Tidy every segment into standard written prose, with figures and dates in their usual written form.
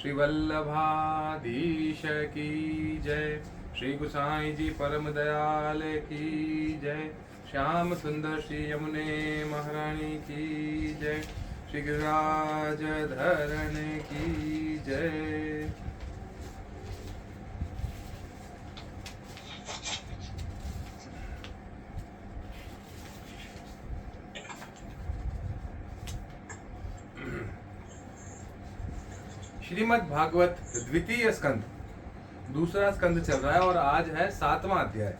श्री वल्लभाधीश की जय। श्री गुसाई जी परम दयाल की जय। श्याम सुंदर श्री यमुने महारानी की जय। श्री गिरिराज धरण की जय। श्रीमद् भागवत द्वितीय स्कंद, दूसरा स्कंद चल रहा है और आज है 7वां अध्याय।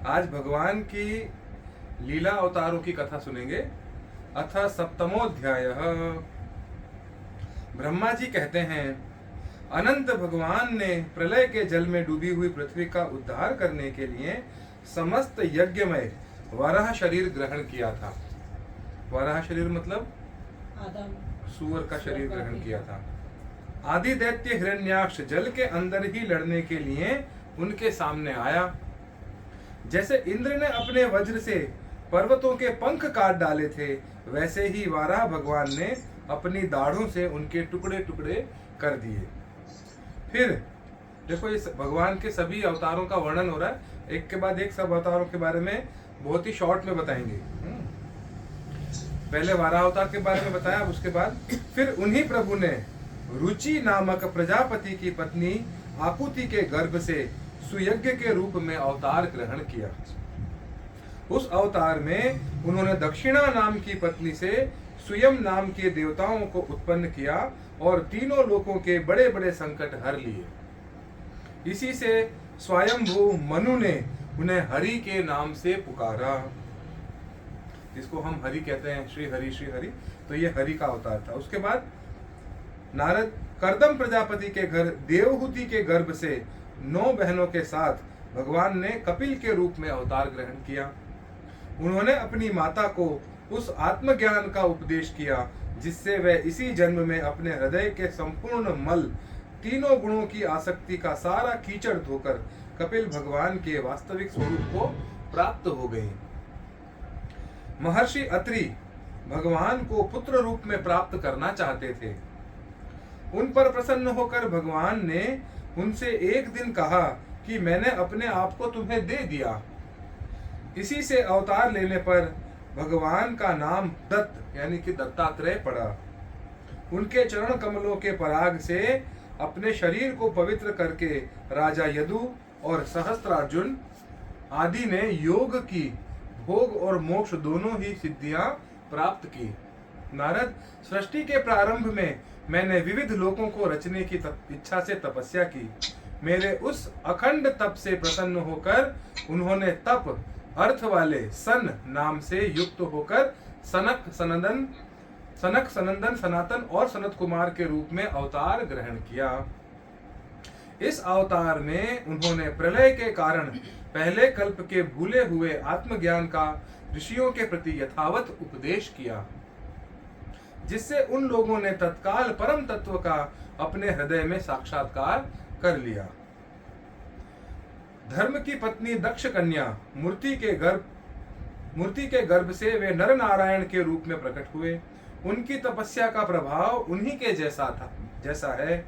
आज भगवान की लीला अवतारों की कथा सुनेंगे। अथ सप्तमोध्याय। ब्रह्मा जी कहते हैं, अनंत भगवान ने प्रलय के जल में डूबी हुई पृथ्वी का उद्धार करने के लिए समस्त यज्ञमय वराह शरीर ग्रहण किया था। वराह शरीर मतलब आदम सूअर का शरीर ग्रहण किया था। आदि दैत्य हिरण्याक्ष जल के अंदर ही लड़ने के लिए उनके सामने आया। जैसे इंद्र ने अपने वज्र से पर्वतों के पंख काट डाले थे, वैसे ही वाराह भगवान ने अपनी दाढ़ों से उनके टुकड़े टुकड़े कर दिए। फिर देखो, इस भगवान के सभी अवतारों का वर्णन हो रहा है, एक के बाद एक सब अवतारों के बारे में बहुत ही शॉर्ट में बताएंगे। पहले वाराह अवतार के बारे में बताया, उसके बाद फिर उन्हीं प्रभु ने रुचि नामक प्रजापति की पत्नी आकुति के गर्भ से सुयज्ञ के रूप में अवतार ग्रहण किया। उस अवतार में उन्होंने दक्षिणा नाम की पत्नी से सुयम नाम के देवताओं को उत्पन्न किया और तीनों लोकों के बड़े बड़े संकट हर लिए। इसी से स्वयंभू मनु ने उन्हें हरि के नाम से पुकारा, जिसको हम हरि कहते हैं, श्री हरि। तो ये हरि का अवतार था। उसके बाद नारद कर्दम प्रजापति के घर देवहूति के गर्भ से 9 बहनों के साथ भगवान ने कपिल के रूप में अवतार ग्रहण किया। उन्होंने अपनी माता को उस आत्मज्ञान का उपदेश किया जिससे वह इसी जन्म में अपने हृदय के संपूर्ण मल, तीनों गुणों की आसक्ति का सारा कीचड़ धोकर कपिल भगवान के वास्तविक स्वरूप को प्राप्त हो गई। महर्षि अत्रि भगवान को पुत्र रूप में प्राप्त करना चाहते थे। उन पर प्रसन्न होकर भगवान ने उनसे एक दिन कहा कि मैंने अपने आप को तुम्हें दे दिया। इसी से अवतार लेने पर भगवान का नाम दत्त यानी कि दत्तात्रेय पड़ा। उनके चरण कमलों के पराग से अपने शरीर को पवित्र करके राजा यदु और सहस्त्रार्जुन आदि ने योग की, भोग और मोक्ष दोनों ही सिद्धियां प्राप्त की। नारद, सृष्टि के प्रारंभ में मैंने विविध लोकों को रचने की इच्छा से तपस्या की। मेरे उस अखंड तप से प्रसन्न होकर उन्होंने तप अर्थ वाले सन नाम से युक्त होकर सनक सनंदन सनातन और सनत कुमार के रूप में अवतार ग्रहण किया। इस अवतार में उन्होंने प्रलय के कारण पहले कल्प के भूले हुए आत्मज्ञान का ऋषियों के प्रति यथावत उपदेश किया, जिससे उन लोगों ने तत्काल परम तत्व का अपने हृदय में साक्षात्कार कर लिया। धर्म की पत्नी दक्ष कन्या मूर्ति के गर्भ से वे नर नारायण के रूप में प्रकट हुए। उनकी तपस्या का प्रभाव उन्हीं के जैसा है।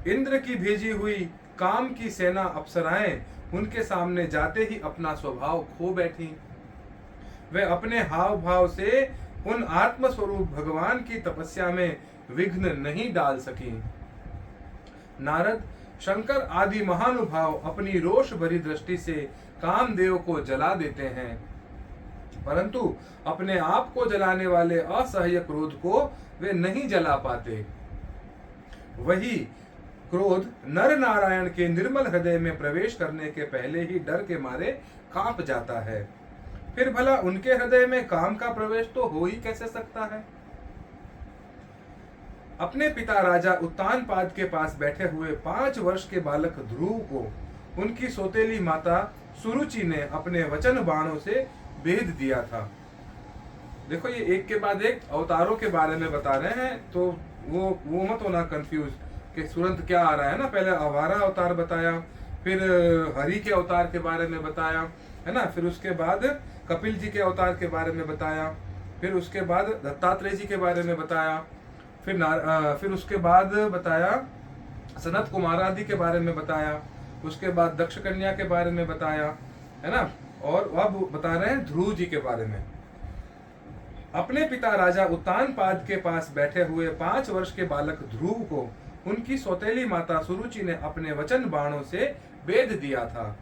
इंद्र की भेजी हुई काम की सेना अप्सराएं उनके सामने जाते ही अपना स्वभाव खो बैठी। वे अपने हाव भाव से उन आत्म स्वरूप भगवान की तपस्या में विघ्न नहीं डाल सकी। नारद, शंकर आदि महानुभाव अपनी रोष भरी दृष्टि से कामदेव को जला देते हैं, परंतु अपने आप को जलाने वाले असह्य क्रोध को वे नहीं जला पाते। वही क्रोध नर नारायण के निर्मल हृदय में प्रवेश करने के पहले ही डर के मारे कांप जाता है। फिर भला उनके हृदय में काम का प्रवेश तो हो ही कैसे सकता है। अपने पिता राजा उत्तानपाद के पास बैठे हुए 5 वर्ष के बालक ध्रुव को उनकी सौतेली माता सुरुचि ने अपने वचन बाणों से भेद दिया था। देखो, ये एक के बाद एक अवतारों के बारे में बता रहे हैं, तो वो मत होना कंफ्यूज कि तुरंत क्या आ रहा है ना। पहले अवारा अवतार बताया, फिर हरि के अवतार के बारे में बताया, है ना। फिर उसके बाद कपिल जी के अवतार के बारे में बताया, फिर उसके बाद दत्तात्रेय जी के बारे में बताया, फिर उसके बाद बताया सनत कुमार आदि के बारे में बताया, उसके बाद दक्ष कन्या के बारे में बताया, है ना। और अब बता रहे हैं ध्रुव जी के बारे में। अपने पिता राजा उत्तानपाद के पास बैठे हुए 5 वर्ष के बालक ध्रुव को उनकी सौतेली माता सुरुचि ने अपने वचन बाणों से बेध दिया था।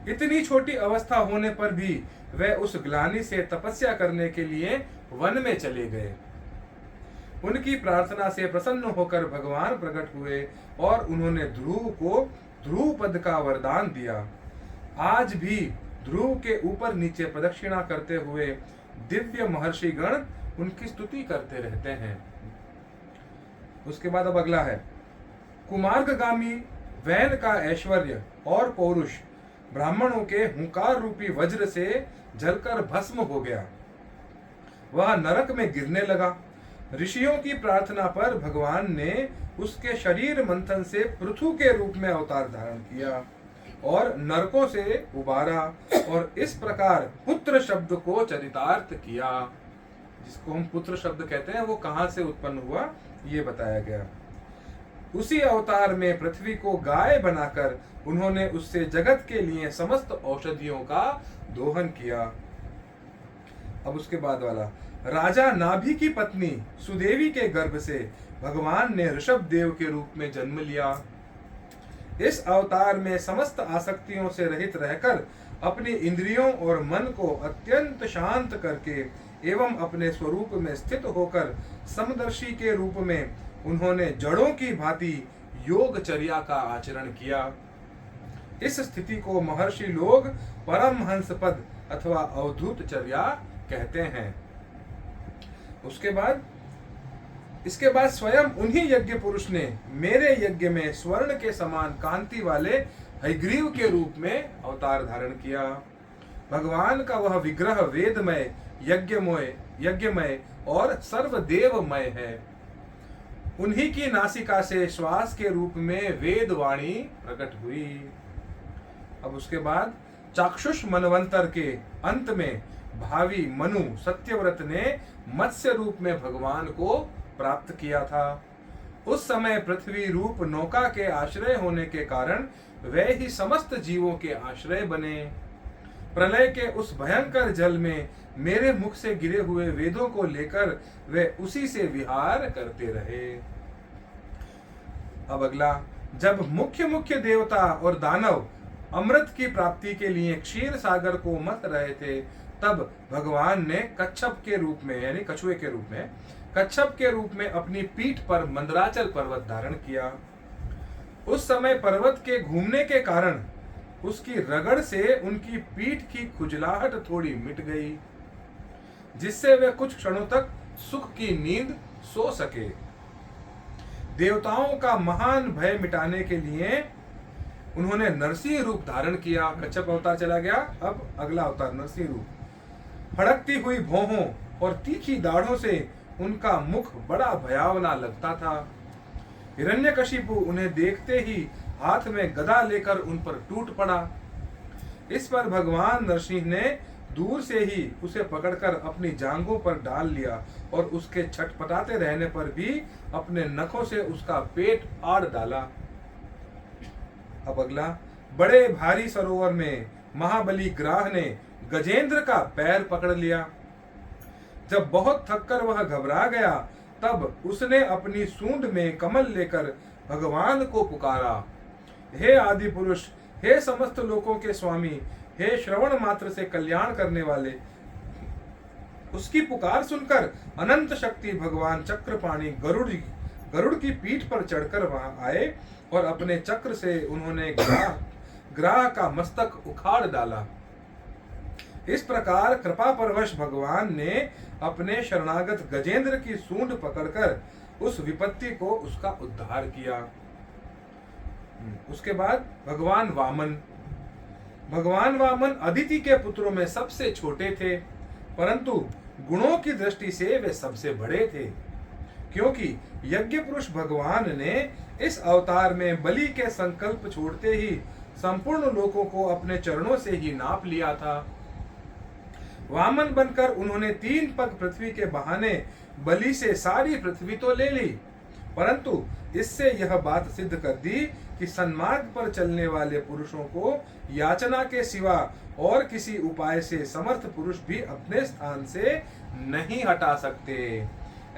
इतनी छोटी अवस्था होने पर भी वे उस ग्लानि से तपस्या करने के लिए वन में चले गए। उनकी प्रार्थना से प्रसन्न होकर भगवान प्रकट हुए और उन्होंने ध्रुव को ध्रुव पद का वरदान दिया। आज भी ध्रुव के ऊपर नीचे प्रदक्षिणा करते हुए दिव्य महर्षि गण उनकी स्तुति करते रहते हैं। उसके बाद अब अगला है, कुमार्गामी वैन का ऐश्वर्य और पौरुष ब्राह्मणों के हुंकार रूपी वज्र से जलकर भस्म हो गया। वह नरक में गिरने लगा। ऋषियों की प्रार्थना पर भगवान ने उसके शरीर मंथन से पृथु के रूप में अवतार धारण किया और नरकों से उबारा और इस प्रकार पुत्र शब्द को चरितार्थ किया। जिसको हम पुत्र शब्द कहते हैं वो कहां से उत्पन्न हुआ ये बताया गया। उसी अवतार में पृथ्वी को गाय बनाकर उन्होंने उससे जगत के लिए समस्त औषधियों का दोहन किया। अब उसके बाद वाला, राजा नाभि की पत्नी सुदेवी के गर्भ से भगवान ने ऋषभ देव के रूप में जन्म लिया। इस अवतार में समस्त आसक्तियों से रहित रहकर अपनी इंद्रियों और मन को अत्यंत शांत करके एवं अपने स्वरूप में स्थित होकर समदर्शी के रूप में उन्होंने जड़ों की भांति योगचर्या का आचरण किया। इस स्थिति को महर्षि लोग परमहंस पद अथवा अवधूत चर्या कहते हैं। इसके बाद स्वयं उन्हीं यज्ञ पुरुष ने मेरे यज्ञ में स्वर्ण के समान कांति वाले हयग्रीव के रूप में अवतार धारण किया। भगवान का वह विग्रह वेदमय, यज्ञमय और सर्वदेवमय है। उन्हीं की नासिका से श्वास के रूप में वेदवाणी प्रकट हुई। अब उसके बाद चाक्षुष मनवंतर के अंत में भावी मनु सत्यव्रत ने मत्स्य रूप में भगवान को प्राप्त किया था। उस समय पृथ्वी रूप नौका के आश्रय होने के कारण वे ही समस्त जीवों के आश्रय बने। प्रलय के उस भयंकर जल में मेरे मुख से गिरे हुए वेदों को लेकर वे उसी से विहार करते रहे। अब अगला, जब मुख्य देवता और दानव अमृत की प्राप्ति के लिए क्षीर सागर को मत रहे थे, तब भगवान ने कच्छप के रूप में यानी कछुए के रूप में कच्छप के रूप में अपनी पीठ पर मंदराचल पर्वत धारण किया। उस समय पर्वत के घूमने के कारण उसकी रगड़ से उनकी पीठ की खुजलाहट थोड़ी मिट गई, जिससे वे कुछ क्षणों तक सुख की नींद सो सके। देवताओं का महान भय मिटाने के लिए उन्होंने नरसिंह रूप धारण किया। कच्छप अवतार चला गया, अब अगला अवतार नरसिंह रूप। फड़कती हुई भौहों और तीखी दाढ़ों से उनका मुख बड़ा भयावना लगता था। हिरण्यकशिपु उन्हें देखते ही हाथ में गदा लेकर उन पर टूट पड़ा। इस पर भगवान नरसिंह ने दूर से ही उसे पकड़कर अपनी जांघों पर डाल लिया और उसके छटपटाते रहने पर भी अपने नखों से उसका पेट फाड़ डाला। अब अगला, बड़े भारी सरोवर में महाबली ग्राह ने गजेंद्र का पैर पकड़ लिया। जब बहुत थककर वह घबरा गया, तब उसने अपनी सूंड में कमल लेकर भगवान को पुकारा, हे आदि पुरुष, हे समस्त लोकों के स्वामी, हे श्रवण मात्र से कल्याण करने वाले। उसकी पुकार सुनकर अनंत शक्ति भगवान चक्रपाणी गरुड़ की पीठ पर चढ़कर वहां आए और अपने चक्र से उन्होंने ग्राह का मस्तक उखाड़ डाला। इस प्रकार कृपा परवश भगवान ने अपने शरणागत गजेंद्र की सूंड पकड़कर उस विपत्ति को उसका उद्धार किया। उसके बाद भगवान वामन अदिति के पुत्रों में सबसे छोटे थे, परंतु गुणों की दृष्टि से वे सबसे बड़े थे, क्योंकि यज्ञ पुरुष भगवान ने इस अवतार में बलि के संकल्प छोड़ते ही संपूर्ण लोकों को अपने चरणों से ही नाप लिया था। वामन बनकर उन्होंने 3 पग पृथ्वी के बहाने बलि से सारी पृथ्वी तो ले ली, परंतु इससे यह बात सिद्ध कर दी कि सन्मार्ग पर चलने वाले पुरुषों को याचना के सिवा और किसी उपाय से समर्थ पुरुष भी अपने स्थान से नहीं हटा सकते,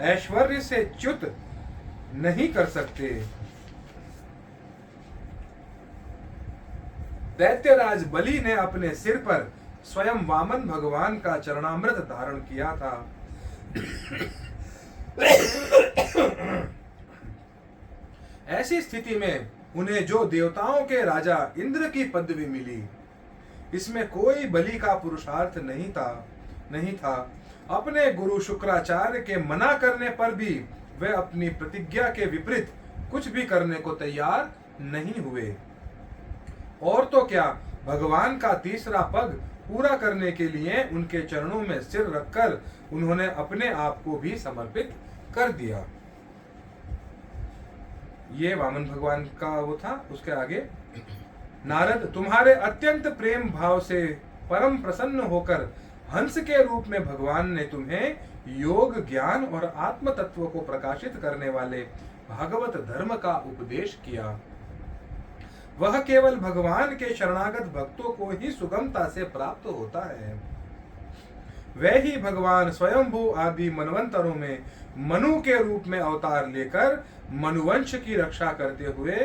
ऐश्वर्य से च्युत नहीं कर सकते। दैत्यराज बलि ने अपने सिर पर स्वयं वामन भगवान का चरणामृत धारण किया था। ऐसी स्थिति में उन्हें जो देवताओं के राजा इंद्र की पदवी मिली, इसमें कोई बलि का पुरुषार्थ नहीं था। अपने गुरु शुक्राचार्य के मना करने पर भी वे अपनी प्रतिज्ञा के विपरीत कुछ भी करने को तैयार नहीं हुए। और तो क्या, भगवान का तीसरा पग पूरा करने के लिए उनके चरणों में सिर रखकर उन्होंने अपने आप को भी समर्पित कर दिया। ये वामन भगवान का वो था। उसके आगे, नारद, तुम्हारे अत्यंत प्रेम भाव से परम प्रसन्न होकर हंस के रूप में भगवान ने तुम्हें योग, ज्ञान और आत्म तत्व को प्रकाशित करने वाले भागवत धर्म का उपदेश किया। वह केवल भगवान के शरणागत भक्तों को ही सुगमता से प्राप्त होता है। वे ही भगवान स्वयंभू आदि मनवंतरों में मनु के रूप में अवतार लेकर मनुवंश की रक्षा करते हुए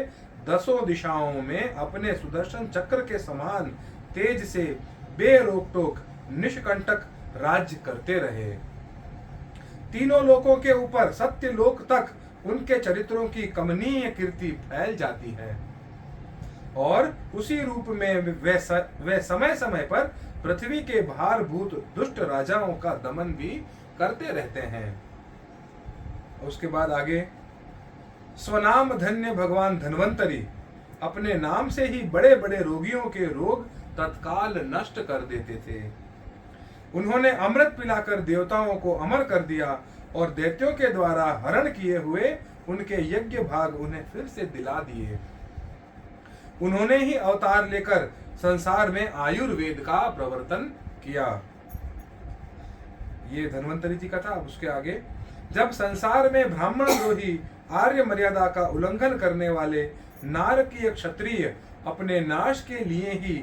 10 दिशाओं में अपने सुदर्शन चक्र के समान तेज से बेरोक टोक निष्कंटक राज्य करते रहे। तीनों लोकों के ऊपर सत्य लोक तक उनके चरित्रों की कमनीय कीर्ति फैल जाती है और उसी रूप में वे समय समय पर पृथ्वी के भारभूत दुष्ट राजाओं का दमन भी करते रहते हैं। उसके बाद आगे, स्वनाम धन्य भगवान धन्वंतरी अपने नाम से ही बड़े बड़े रोगियों के रोग तत्काल नष्ट कर देते थे। उन्होंने अमृत पिलाकर देवताओं को अमर कर दिया और दैत्यों के द्वारा हरण किए हुए उनके यज्ञ भाग उन्हें फिर से दिला दिए। उन्होंने ही अवतार लेकर संसार में आयुर्वेद का प्रवर्तन किया। ये धन्वंतरी जी का था। अब उसके आगे, जब संसार में ब्राह्मण द्रोही आर्य मर्यादा का उल्लंघन करने वाले नारकीय क्षत्रिय अपने नाश के लिए ही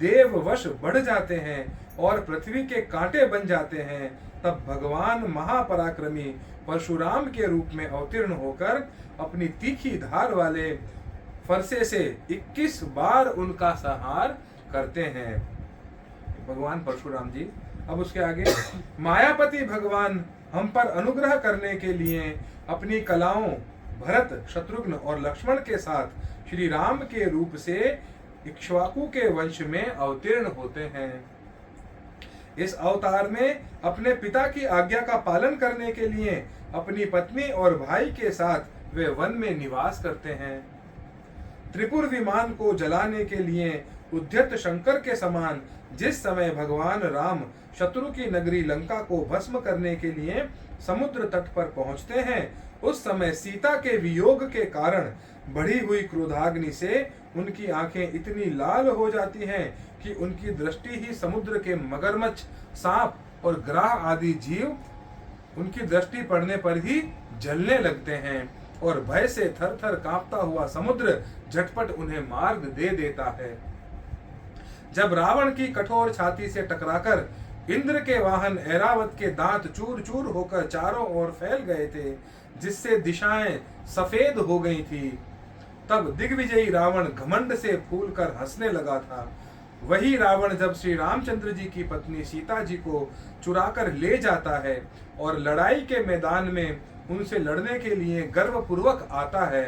देववश बढ़ जाते हैं और पृथ्वी के कांटे बन जाते हैं, तब भगवान महापराक्रमी परशुराम के रूप में अवतीर्ण होकर अपनी तीखी धार वाले फरसे से 21 बार उनका संहार करते हैं। भगवान परशुराम जी। अब उसके आगे, मायापति भगवान हम पर अनुग्रह करने के लिए अपनी कलाओं भरत, शत्रुघ्न और लक्ष्मण के साथ श्री राम के रूप से इक्ष्वाकु के वंश में अवतीर्ण होते हैं। इस अवतार में अपने पिता की आज्ञा का पालन करने के लिए अपनी पत्नी और भाई के साथ वे वन में निवास करते हैं। त्रिपुर विमान को जलाने के लिए उद्यत शंकर के समान जिस समय भगवान राम शत्रु की नगरी लंका को भस्म करने के लिए समुद्र तट पर पहुंचते हैं, उस समय सीता के वियोग के कारण बढ़ी हुई क्रोधाग्नि से उनकी आंखें इतनी लाल हो जाती हैं कि उनकी दृष्टि ही समुद्र के मगरमच्छ, सांप और ग्राह आदि जीव उनकी दृष्टि पड़ने पर ही जलने लगते हैं और भय से थर थर कांपता हुआ समुद्र झटपट उन्हें मार्ग दे देता है। जब रावण की कठोर छाती से टकराकर इंद्र के वाहन ऐरावत के दांत चूर चूर होकर चारों ओर फैल गए थे, जिससे दिशाएं सफेद हो गई थी, तब दिग्विजयी रावण घमंड से फूलकर हंसने लगा था। वही रावण जब श्री रामचंद्र जी की पत्नी सीता जी को चुराकर ले जाता है और लड़ाई के मैदान में उनसे लड़ने के लिए गर्वपूर्वक आता है,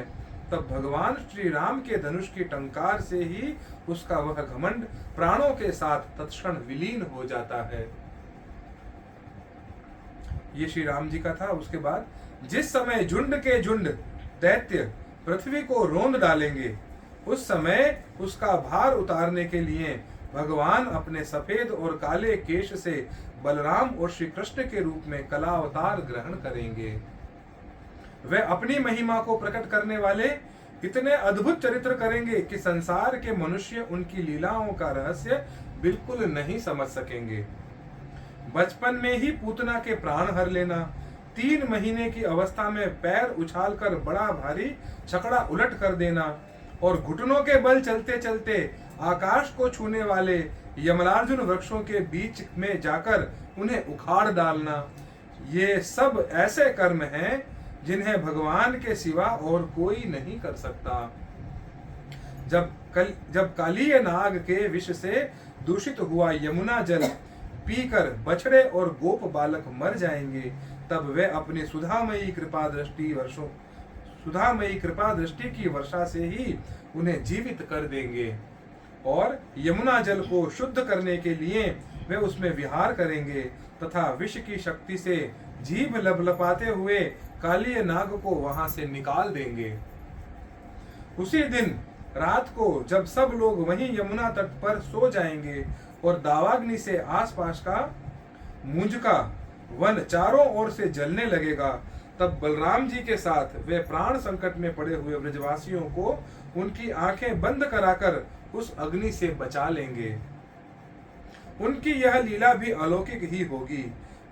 तब भगवान श्री राम के धनुष की टंकार से ही उसका वह घमंड प्राणों के साथ तत्क्षण विलीन हो जाता है। ये श्री राम जी का था। उसके बाद, जिस समय झुंड के झुंड दैत्य पृथ्वी को रोंद डालेंगे, उस समय उसका भार उतारने के लिए भगवान अपने सफेद और काले केश से बलराम और श्री कृष्ण के रूप में कला अवतार ग्रहण करेंगे। वे अपनी महिमा को प्रकट करने वाले इतने अद्भुत चरित्र करेंगे कि संसार के मनुष्य उनकी लीलाओं का रहस्य बिल्कुल नहीं समझ सकेंगे। बचपन में ही पूतना के प्राण हर लेना, 3 महीने की अवस्था में पैर उछालकर बड़ा भारी छकड़ा उलट कर देना और घुटनों के बल चलते चलते आकाश को छूने वाले यमलार्जुन वृक्षों के बीच में जाकर उन्हें उखाड़ डालना, ये सब ऐसे कर्म हैं जिन्हें भगवान के सिवा और कोई नहीं कर सकता। जब कालीय नाग के विष से दूषित हुआ यमुना जल पीकर बछड़े और गोप बालक मर जाएंगे, तब वे अपनी सुधामयी कृपा दृष्टि की वर्षा से ही उन्हें जीवित कर देंगे और यमुना जल को शुद्ध करने के लिए वे उसमें विहार करेंगे तथा विष की शक्ति से जीभ लपलपाते हुए कालीय नाग को वहां से निकाल देंगे। उसी दिन रात को जब सब लोग वहीं यमुना तट पर सो जाएंगे और दावाग्नि से आसपास का मुंज का वन चारों ओर से जलने लगेगा, तब बलराम जी के साथ वे प्राण संकट में पड़े हुए ब्रजवासियों को उनकी आंखें बंद कराकर उस अग्नि से बचा लेंगे। उनकी यह लीला भी अलौकिक ही होगी।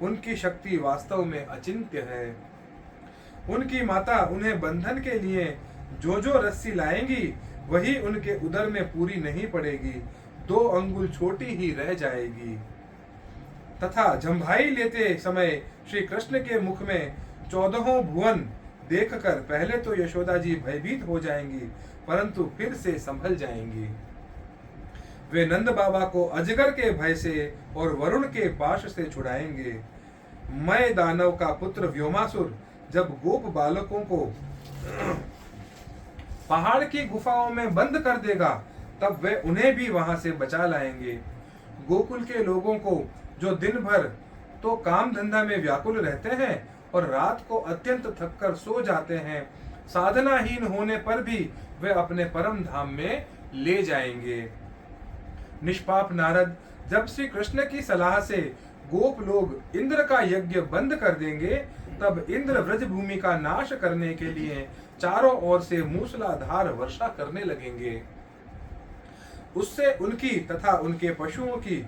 उनकी शक्ति वास्तव में अचिंत्य है। उनकी माता उन्हें बंधन के लिए जो जो रस्सी लाएंगी वही उनके उदर में पूरी नहीं पड़ेगी, 2 अंगुल छोटी ही रह जाएगी। तथा जम्भाई लेते समय श्री कृष्ण के मुख में 14 भुवन देखकर पहले तो यशोदा जी भयभीत हो जाएंगी, परंतु फिर से संभल जाएंगी। वे नंद बाबा को अजगर के भय से और वरुण के पाश से छुड़ाएंगे। मय दानव का पुत्र व्योमासुर जब गोप बालकों को पहाड़ की गुफाओं में बंद कर देगा, तब वे उन्हें भी वहां से बचा लाएंगे। गोकुल के लोगों को जो दिन भर तो काम धंधा में व्याकुल रहते हैं और रात को अत्यंत थककर सो जाते हैं, साधनाहीन होने पर भी वे अपने परम धाम में ले जाएंगे। निष्पाप नारद जब श्री कृष्ण की सलाह से गोप लोग इंद्र का यज्ञ बंद कर देंगे, तब इंद्र व्रज भूमि का नाश करने के लिए चारों ओर से मूसलाधार वर्षा करने लगेंगे। उससे उनकी तथा उनके पशुओं की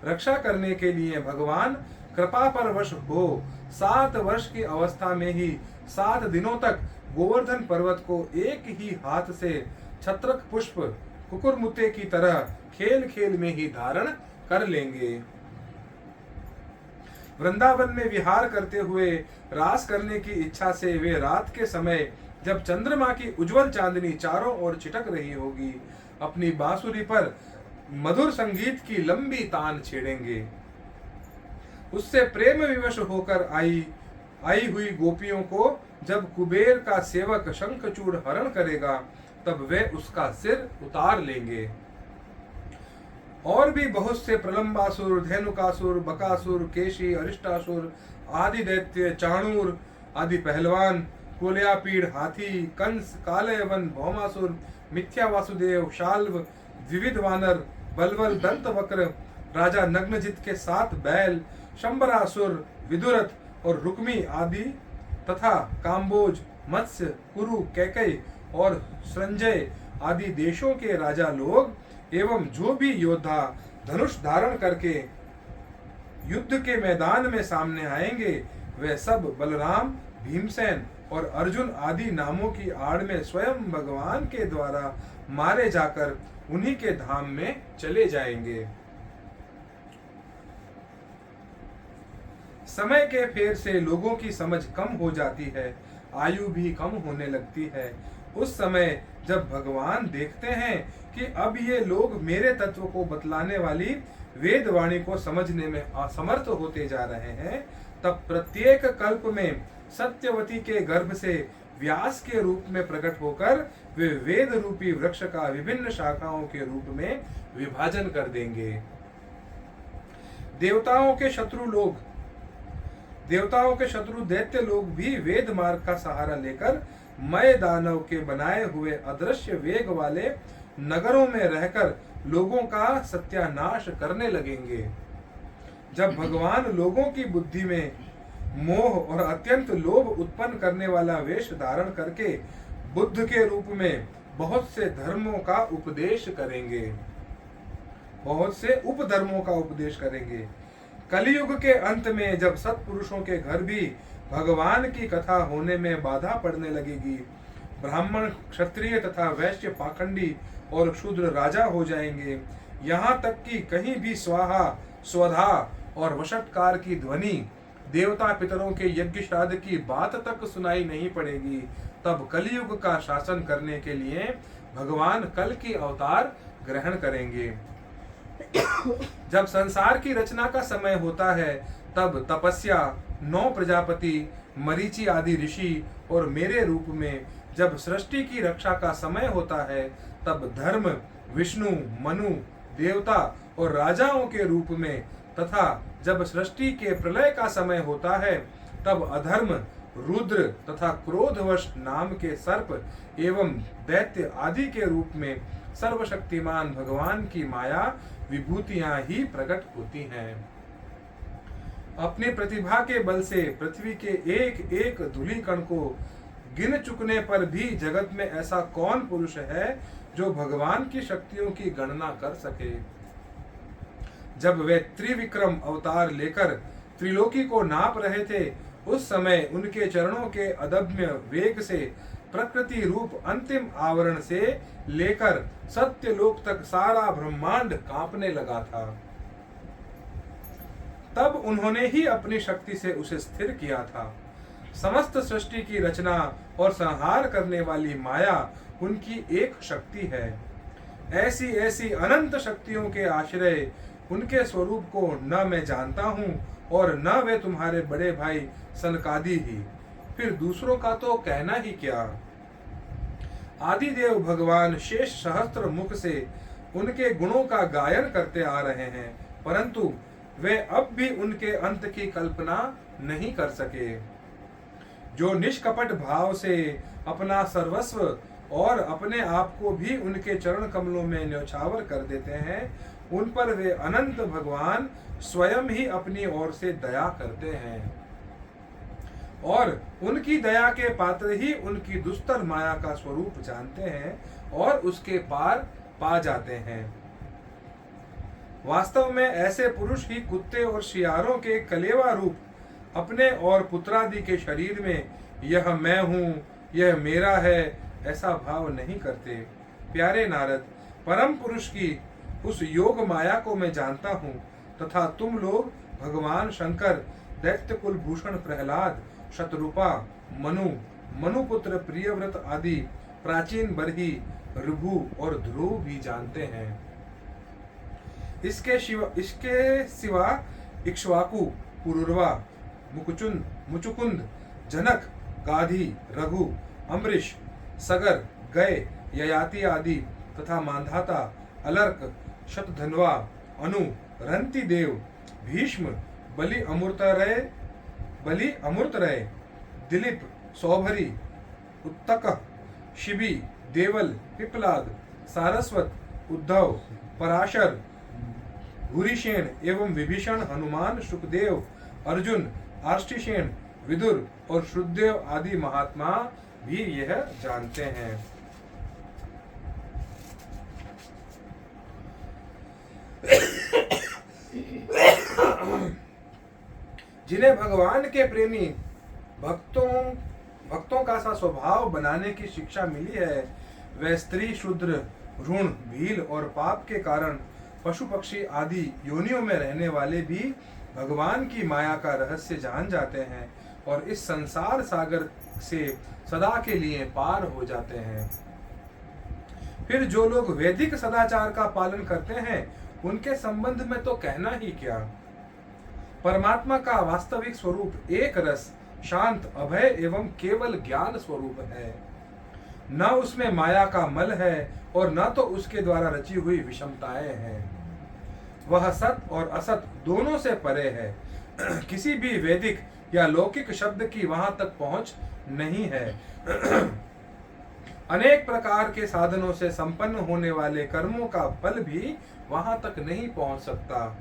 रक्षा करने के लिए भगवान कृपा परवश हो 7 वर्ष की अवस्था में ही 7 दिनों तक गोवर्धन पर्वत को एक ही हाथ से छत्रक पुष्प कुकुरमुत्ते की तरह खेल खेल में ही धारण कर लेंगे। वृंदावन में विहार करते हुए रास करने की इच्छा से वे रात के समय जब चंद्रमा की उज्जवल चांदनी चारों ओर छिटक रही होगी, अपनी बांसुरी पर मधुर संगीत की लंबी तान छेड़ेंगे। उससे प्रेम विवश होकर आई हुई गोपियों को जब कुबेर का सेवक शंखचूड़ हरण करेगा, तब वे उसका सिर उतार लेंगे। और भी बहुत से प्रलंबासुर, धेनुकासुर, बकासुर, केशी, अरिष्टासुर आदि दैत्य, चाणूर आदि पहलवान, कोल्यापीड़ हाथी, कंस, कालयवन, भौमासुर, मिथ्या वासुदेव, शाल्व, द्विविध वानर, बलवल, दंतवक्र, राजा नग्नजित के 7 बैल, शंबरासुर, विदुरथ और रुक्मी आदि तथा काम्बोज, मत्स्य, कुरु, कैकई और संजय आदि देशों के राजा लोग एवं जो भी योद्धा धनुष धारण करके युद्ध के मैदान में सामने आएंगे, वे सब बलराम, भीमसेन और अर्जुन आदि नामों की आड़ में स्वयं भगवान के द्वारा मारे जाकर उन्हीं के धाम में चले जाएंगे। समय के फेर से लोगों की समझ कम हो जाती है, आयु भी कम होने लगती है। उस समय जब भगवान देखते हैं कि अब ये लोग मेरे तत्व को बतलाने वाली वेद वाणी को समझने में असमर्थ होते जा रहे हैं, तब प्रत्येक कल्प में सत्यवती के गर्भ से व्यास के रूप में प्रकट होकर वे वेद रूपी वृक्ष का विभिन्न शाखाओं के रूप में विभाजन कर देंगे। देवताओं के शत्रु दैत्य लोग भी वेद मार्ग का सहारा लेकर मय दानव के बनाए हुए अदृश्य वेग वाले नगरों में रहकर लोगों का सत्यानाश करने लगेंगे। जब भगवान लोगों की बुद्धि में मोह और अत्यंत लोभ उत्पन्न करने वाला वेश धारण करके बुद्ध के रूप में बहुत से धर्मों का उपदेश करेंगे, बहुत से उपधर्मों का उपदेश करेंगे। कलयुग के अंत में जब सत्पुरुषों के घर भी भगवान की कथा होने में बाधा पड़ने लगेगी, ब्राह्मण, क्षत्रिय तथा वैश्य पाखंडी और शूद्र राजा हो जाएंगे। यहाँ तक कि कहीं भी स्वाहा, स्वधा और वषट्कार की ध्वनि, देवता पितरों के यज्ञ श्राद्ध की बात तक सुनाई नहीं पड़ेगी। तब कलयुग का शासन करने के लिए भगवान कल की अवतार ग्रहण करेंगे। जब संसार की रचना का समय होता है, तब तपस्या, 9 प्रजापति, मरीचि आदि ऋषि और मेरे रूप में, जब सृष्टि की रक्षा का समय होता है, तब धर्म, विष्णु, मनु, देवता और राजाओं के रूप में, तथा जब सृष्टि के प्रलय का समय होता है, तब अधर्म, रुद्र तथा क्रोधवश नाम के सर्प एवं दैत्य आदि के रूप में सर्वशक्तिमान भगवान की माया विभूतियां ही प्रकट होती हैं। अपनी प्रतिभा के बल से पृथ्वी के एक एक धूलि कण को गिन चुकने पर भी जगत में ऐसा कौन पुरुष है जो भगवान की शक्तियों की गणना कर सके। जब वे त्रिविक्रम अवतार लेकर त्रिलोकी को नाप रहे थे, उस समय उनके चरणों के अदम्य वेग से प्रकृति रूप अंतिम आवरण से लेकर सत्यलोक तक सारा ब्रह्मांड कांपने लगा था। तब उन्होंने ही अपनी शक्ति से उसे स्थिर किया था। समस्त सृष्टि की रचना और संहार करने वाली माया उनकी एक शक्ति है। ऐसी ऐसी अनंत शक्तियों के आश्रय उनके स्वरूप को न मैं जानता हूँ और न वे तुम्हारे बड़े भाई सनकादि ही, फिर दूसरों का तो कहना ही क्या। आदिदेव भगवान शेष सहस्त्र मुख से उनके गुणों का गायन करते आ रहे हैं, परंतु वे अब भी उनके अंत की कल्पना नहीं कर सके। जो निष्कपट भाव से अपना सर्वस्व और अपने आप को भी उनके चरण कमलों में न्यौछावर कर देते हैं, उन पर वे अनंत भगवान स्वयं ही अपनी ओर से दया करते हैं और उनकी दया के पात्र ही उनकी दुस्तर माया का स्वरूप जानते हैं और उसके पार पा जाते हैं। वास्तव में ऐसे पुरुष ही कुत्ते और शियारों के कलेवा रूप अपने और पुत्रादि के शरीर में यह मैं हूँ, यह मेरा है, ऐसा भाव नहीं करते। प्यारे नारद, परम पुरुष की उस योग माया को मैं जानता हूँ तथा तुम लोग भगवान शंकर, दैत्य कुल भूषण प्रहलाद, शतरूपा, मनु, मनुपुत्र प्रियव्रत आदि प्राचीन बरही, ऋभु और ध्रुव भी जानते हैं। इसके सिवा इक्ष्वाकु, पुरुरवा, मुचुकुंद, जनक, गाधी, रघु, अम्बरीश, सगर, गय, ययाति आदि तथा मांधाता, अलर्क, शतधन्वा, अनु, रंति देव, भीष्म, बलि अमृतरय, दिलीप, सौभरी, उत्तक, शिबी, देवल, पिपलाद, सारस्वत, उद्धव, पराशर, भूरिशेन एवं विभीषण, हनुमान, शुकदेव, अर्जुन, आर्ष्टिशेन, विदुर और श्रुतदेव आदि महात्मा भी यह जानते हैं। जिन्हें भगवान के प्रेमी भक्तों का सा स्वभाव बनाने की शिक्षा मिली है, वे स्त्री, शूद्र, ऋण, भील और पाप के कारण पशु पक्षी आदि योनियों में रहने वाले भी भगवान की माया का रहस्य जान जाते हैं और इस संसार सागर से सदा के लिए पार हो जाते हैं। फिर जो लोग वैदिक सदाचार का पालन करते हैं, उनके संबंध में तो कहना ही क्या। परमात्मा का वास्तविक स्वरूप एक रस, शांत, अभय एवं केवल ज्ञान स्वरूप है। न उसमें माया का मल है और न तो उसके द्वारा रची हुई विषमताएं हैं। वह सत और असत दोनों से परे है। किसी भी वैदिक या लौकिक शब्द की वहां तक पहुंच नहीं है। अनेक प्रकार के साधनों से संपन्न होने वाले कर्मों का फल भी वहां तक नहीं पहुंच सकता।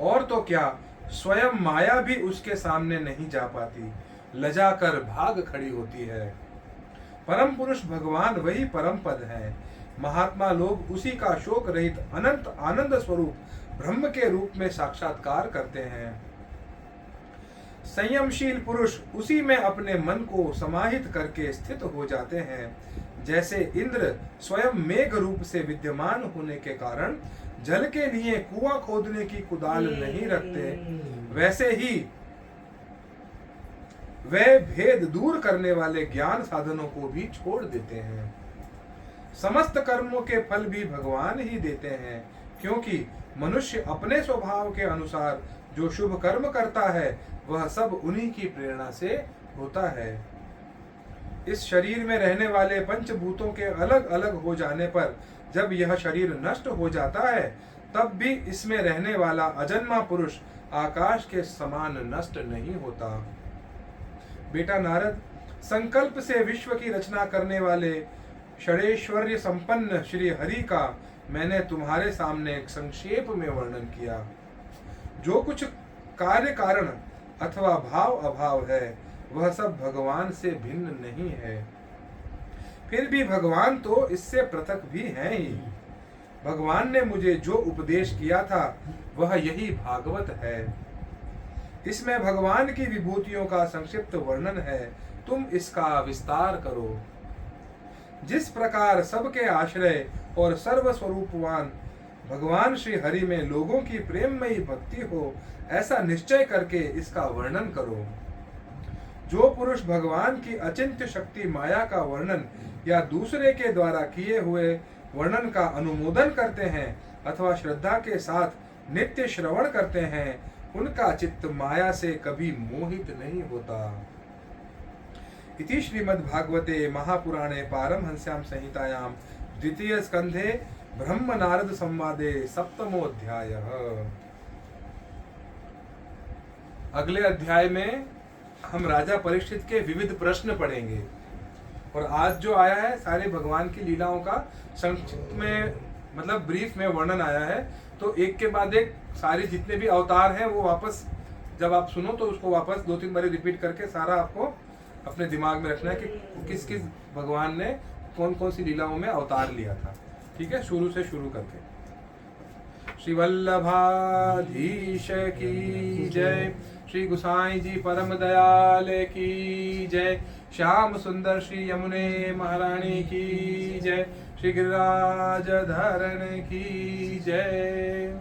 और तो क्या, स्वयं माया भी उसके सामने नहीं जा पाती, लजा कर भाग खड़ी होती है। परम पुरुष भगवान वही परम पद है। महात्मा लोग उसी का शोक रहित अनंत आनंद स्वरूप ब्रह्म के रूप में साक्षात्कार करते हैं। संयमशील पुरुष उसी में अपने मन को समाहित करके स्थित हो जाते हैं। जैसे इंद्र स्वयं मेघ रूप से विद्यमान होने के कारण जल के लिए कुआं खोदने की कुदाल नहीं रखते, वैसे ही वे भेद दूर करने वाले ज्ञान साधनों को भी छोड़ देते हैं। समस्त कर्मों के फल भी भगवान ही देते हैं, क्योंकि मनुष्य अपने स्वभाव के अनुसार जो शुभ कर्म करता है वह सब उन्हीं की प्रेरणा से होता है। इस शरीर में रहने वाले पंचभूतों के अलग अलग हो जाने पर जब यह शरीर नष्ट हो जाता है, तब भी इसमें रहने वाला अजन्मा पुरुष आकाश के समान नष्ट नहीं होता। बेटा नारद, संकल्प से विश्व की रचना करने वाले षड़ैश्वर्य संपन्न श्री हरि का मैंने तुम्हारे सामने एक संक्षेप में वर्णन किया। जो कुछ कार्य कारण अथवा भाव अभाव है वह सब भगवान से भिन्न नहीं है। फिर भी भगवान तो इससे पृथक भी हैं ही। भगवान ने मुझे जो उपदेश किया था वह यही भागवत है। इसमें भगवान की विभूतियों का संक्षिप्त वर्णन है, तुम इसका विस्तार करो। जिस प्रकार सबके आश्रय और सर्वस्वरूपवान भगवान श्री हरि में लोगों की प्रेममयी भक्ति हो, ऐसा निश्चय करके इसका वर्णन करो। जो पुरुष भगवान की अचिंत्य शक्ति माया का वर्णन या दूसरे के द्वारा किए हुए वर्णन का अनुमोदन करते हैं अथवा श्रद्धा के साथ नित्य श्रवण करते हैं, उनका चित्त माया से कभी मोहित नहीं होता। इति श्रीमद्भागवते महापुराणे पारमहंस्यां संहितायां द्वितीय स्कंधे ब्रह्म नारद संवादे सप्तमोऽध्यायः। अगले अध्याय में हम राजा परीक्षित के विविध प्रश्न पढ़ेंगे। और आज जो आया है सारे भगवान की लीलाओं का संक्षिप्त में मतलब ब्रीफ में वर्णन आया है, तो एक के बाद एक सारे जितने भी अवतार हैं वो वापस जब आप सुनो तो उसको वापस 2-3 बार रिपीट करके सारा आपको अपने दिमाग में रखना है कि किस किस भगवान ने कौन कौन सी लीलाओं में अवतार लिया था। ठीक है, शुरू से शुरू करके। श्री वल्लभाधीश की जय, श्री गुसाई जी परम दयाल की जय, श्याम सुंदर श्री यमुने महारानी की जय, श्री गिरिराज धरण की जय।